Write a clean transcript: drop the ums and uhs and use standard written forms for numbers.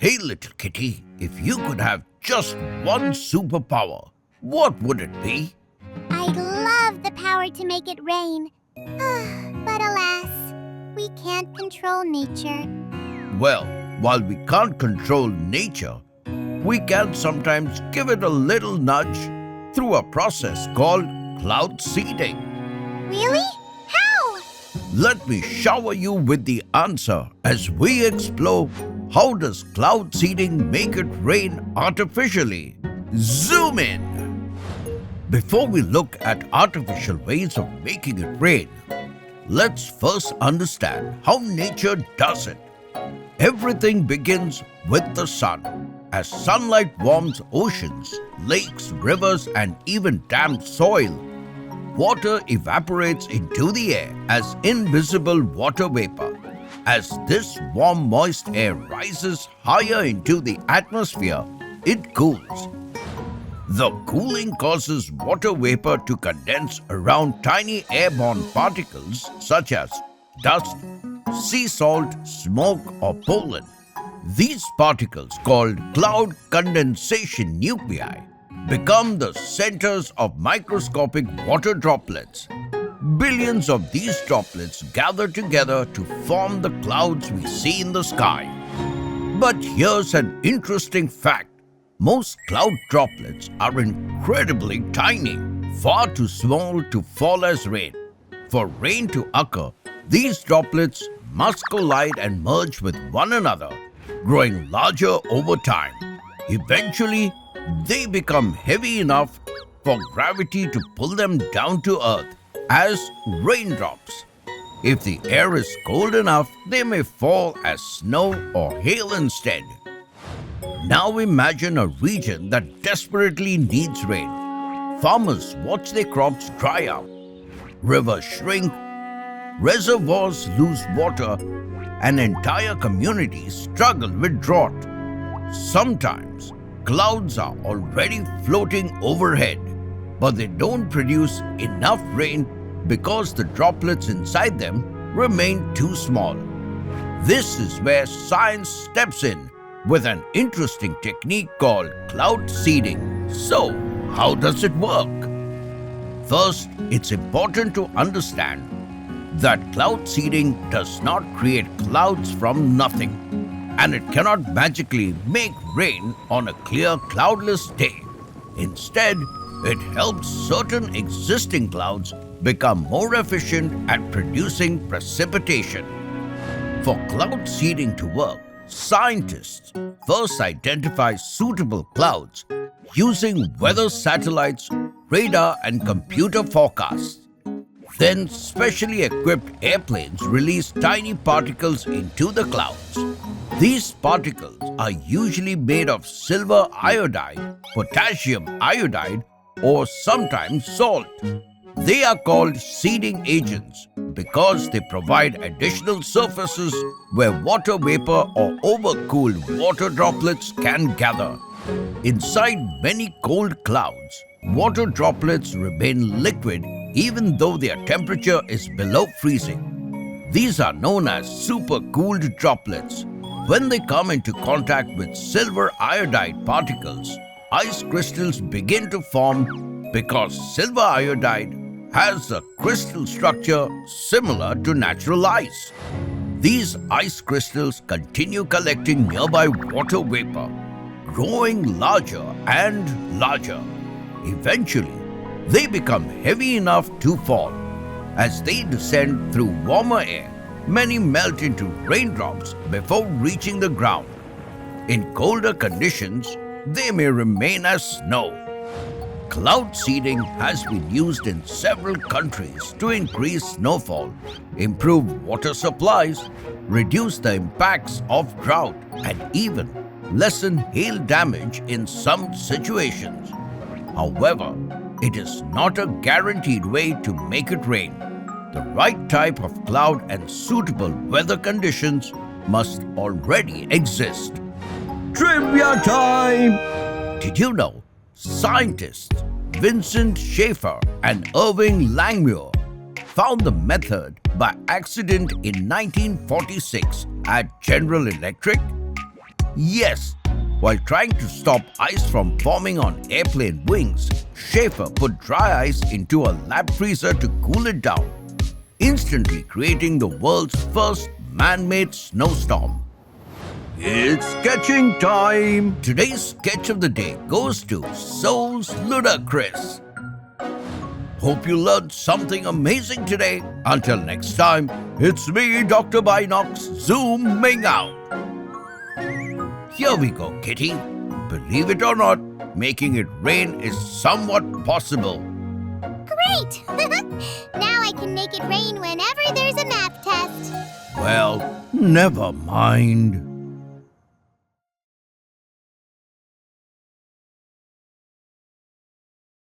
Hey little kitty, if you could have just one superpower, what would it be? I'd love the power to make it rain. But alas, we can't control nature. Well, while we can't control nature, we can sometimes give it a little nudge through a process called cloud seeding. Really? How? Let me shower you with the answer as we explore how does cloud seeding make it rain artificially. Zoom in! Before we look at artificial ways of making it rain, let's first understand how nature does it. Everything begins with the sun. As sunlight warms oceans, lakes, rivers, and even damp soil, water evaporates into the air as invisible water vapor. As this warm, moist air rises higher into the atmosphere, it cools. The cooling causes water vapor to condense around tiny airborne particles such as dust, sea salt, smoke, or pollen. These particles, called cloud condensation nuclei, become the centers of microscopic water droplets. Billions of these droplets gather together to form the clouds we see in the sky. But here's an interesting fact. Most cloud droplets are incredibly tiny, far too small to fall as rain. For rain to occur, these droplets must collide and merge with one another, growing larger over time. Eventually, they become heavy enough for gravity to pull them down to earth as raindrops. If the air is cold enough, they may fall as snow or hail instead. Now imagine a region that desperately needs rain. Farmers watch their crops dry out. Rivers shrink, reservoirs lose water, and entire communities struggle with drought. Sometimes clouds are already floating overhead, but they don't produce enough rain because the droplets inside them remain too small. This is where science steps in with an interesting technique called cloud seeding. So, how does it work? First, it's important to understand that cloud seeding does not create clouds from nothing, and it cannot magically make rain on a clear, cloudless day. Instead, it helps certain existing clouds become more efficient at producing precipitation. For cloud seeding to work, scientists first identify suitable clouds using weather satellites, radar, and computer forecasts. Then, specially equipped airplanes release tiny particles into the clouds. These particles are usually made of silver iodide, potassium iodide, or sometimes salt. They are called seeding agents because they provide additional surfaces where water vapor or overcooled water droplets can gather. Inside many cold clouds, water droplets remain liquid even though their temperature is below freezing. These are known as supercooled droplets. When they come into contact with silver iodide particles, ice crystals begin to form because silver iodide has a crystal structure similar to natural ice. These ice crystals continue collecting nearby water vapor, growing larger and larger. Eventually, they become heavy enough to fall. As they descend through warmer air, many melt into raindrops before reaching the ground. In colder conditions, they may remain as snow. Cloud seeding has been used in several countries to increase snowfall, improve water supplies, reduce the impacts of drought, and even lessen hail damage in some situations. However, it is not a guaranteed way to make it rain. The right type of cloud and suitable weather conditions must already exist. Trivia time! Did you know scientists Vincent Schaefer and Irving Langmuir found the method by accident in 1946 at General Electric? Yes, while trying to stop ice from forming on airplane wings, Schaefer put dry ice into a lab freezer to cool it down, instantly creating the world's first man-made snowstorm. It's sketching time! Today's sketch of the day goes to Souls Ludacris. Hope you learned something amazing today. Until next time, it's me, Dr. Binocs, zooming out. Here we go, Kitty. Believe it or not, making it rain is somewhat possible. Great! Now I can make it rain whenever there's a math test. Well, never mind.